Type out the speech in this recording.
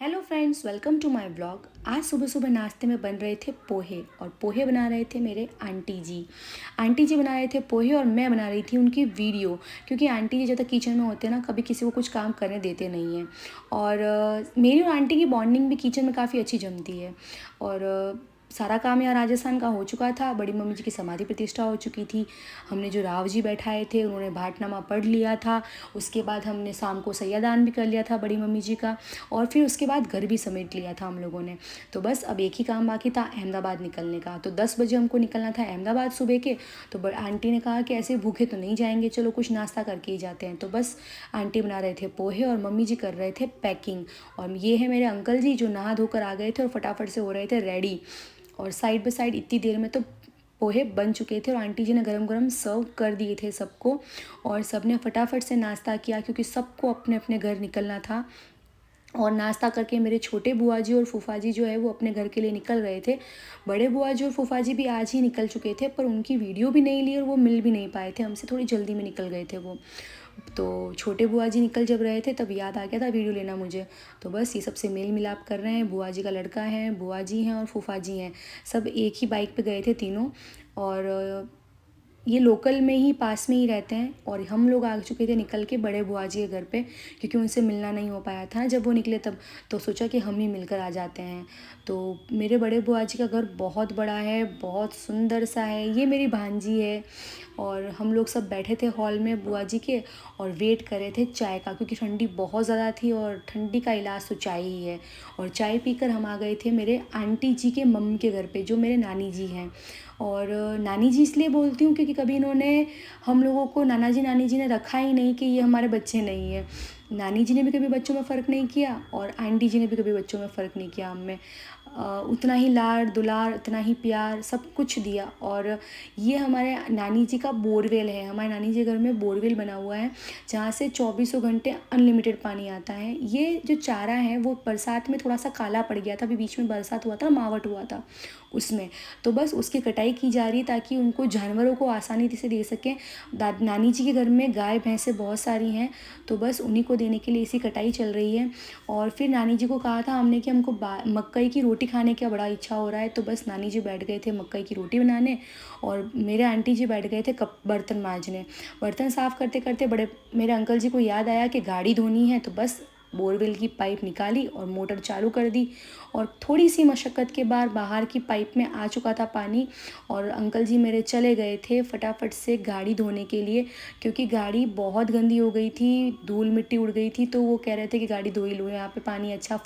Hello friends, welcome to my vlog. आज सुबह सुबह नाश्ते में बन रहे थे पोहे, और पोहे बना रहे थे मेरे आंटी जी। आंटी जी बना रहे थे पोहे और मैं बना रही थी उनकी वीडियो, क्योंकि आंटी जी जब तक किचन में होते हैं ना, कभी किसी को कुछ काम करने देते नहीं हैं। और मेरी और आंटी की बॉन्डिंग भी किचन में काफ़ी अच्छी जमती है। और सारा काम यहाँ राजस्थान का हो चुका था। बड़ी मम्मी जी की समाधि प्रतिष्ठा हो चुकी थी। हमने जो राव जी बैठाए थे उन्होंने भाटनामा पढ़ लिया था। उसके बाद हमने शाम को सैयादान भी कर लिया था बड़ी मम्मी जी का, और फिर उसके बाद घर भी समेट लिया था हम लोगों ने। तो बस अब एक ही काम बाकी था, अहमदाबाद निकलने का। तो 10 बजे हमको निकलना था अहमदाबाद सुबह के। तो आंटी ने कहा कि ऐसे भूखे तो नहीं जाएंगे, चलो कुछ नाश्ता करके ही जाते हैं। तो बस आंटी बना रहे थे पोहे और मम्मी जी कर रहे थे पैकिंग। और ये है मेरे अंकल जी जो नहा धोकर आ गए थे और फटाफट से हो रहे थे रेडी। और साइड बाय साइड इतनी देर में तो पोहे बन चुके थे और आंटी जी ने गरम गरम सर्व कर दिए थे सबको। और सब ने फटाफट से नाश्ता किया, क्योंकि सबको अपने अपने घर निकलना था। और नाश्ता करके मेरे छोटे बुआ जी और फूफा जी जो है वो अपने घर के लिए निकल रहे थे। बड़े बुआ जी और फूफा जी भी आज ही निकल चुके थे, पर उनकी वीडियो भी नहीं ली और वो मिल भी नहीं पाए थे हमसे, थोड़ी जल्दी में निकल गए थे वो। तो छोटे बुआ जी निकल जब रहे थे तब याद आ गया था वीडियो लेना मुझे। तो बस ये सबसे मेल मिलाप कर रहे हैं। बुआ जी का लड़का है, बुआ जी हैं और फूफा जी हैं। सब एक ही बाइक पे गए थे तीनों। और ये लोकल में ही पास में ही रहते हैं। और हम लोग आ चुके थे निकल के बड़े बुआ जी के घर पे, क्योंकि उनसे मिलना नहीं हो पाया था जब वो निकले तब। तो सोचा कि हम ही मिलकर आ जाते हैं। तो मेरे बड़े बुआ जी का घर बहुत बड़ा है, बहुत सुंदर सा है। ये मेरी भांजी है। और हम लोग सब बैठे थे हॉल में बुआ जी के, और वेट कर रहे थे चाय का, क्योंकि ठंडी बहुत ज़्यादा थी और ठंडी का इलाज तो चाय ही है। और चाय पीकर हम आ गए थे मेरे आंटी जी के मम्मी के घर पे, जो मेरे नानी जी हैं। और नानी जी इसलिए बोलती हूँ क्योंकि कभी इन्होंने हम लोगों को नाना जी नानी जी ने रखा ही नहीं कि ये हमारे बच्चे नहीं हैं। नानी जी ने भी कभी बच्चों में फ़र्क नहीं किया और आंटी जी ने भी कभी बच्चों में फ़र्क नहीं किया हम में। उतना ही लाड दुलार, उतना ही प्यार सब कुछ दिया। और ये हमारे नानी जी का बोरवेल है। हमारे नानी जी घर में बोरवेल बना हुआ है, जहाँ से 24 घंटे अनलिमिटेड पानी आता है। ये जो चारा है वो बरसात में थोड़ा सा काला पड़ गया था, अभी बीच में बरसात हुआ था, मावट हुआ था उसमें। तो बस उसकी कटाई की जा रही है ताकि उनको जानवरों को आसानी से दे सकें। नानी जी के घर में गाय भैंसें बहुत सारी हैं, तो बस उन्हीं को देने के लिए इसी कटाई चल रही है। और फिर नानी जी को कहा था हमने कि हमको मकई की रोटी खाने का बड़ा इच्छा हो रहा है। तो बस नानी जी बैठ गए थे मकई की रोटी बनाने, और मेरे आंटी जी बैठ गए थे कप बर्तन मांजने। बर्तन साफ़ करते करते मेरे अंकल जी को याद आया कि गाड़ी धोनी है। तो बस बोरवेल की पाइप निकाली और मोटर चालू कर दी। और थोड़ी सी मशक्क़त के बाद बाहर की पाइप में आ चुका था पानी। और अंकल जी मेरे चले गए थे फटाफट से गाड़ी धोने के लिए, क्योंकि गाड़ी बहुत गंदी हो गई थी, धूल मिट्टी उड़ गई थी। तो वो कह रहे थे कि गाड़ी धो ही लो, यहाँ पे पानी अच्छा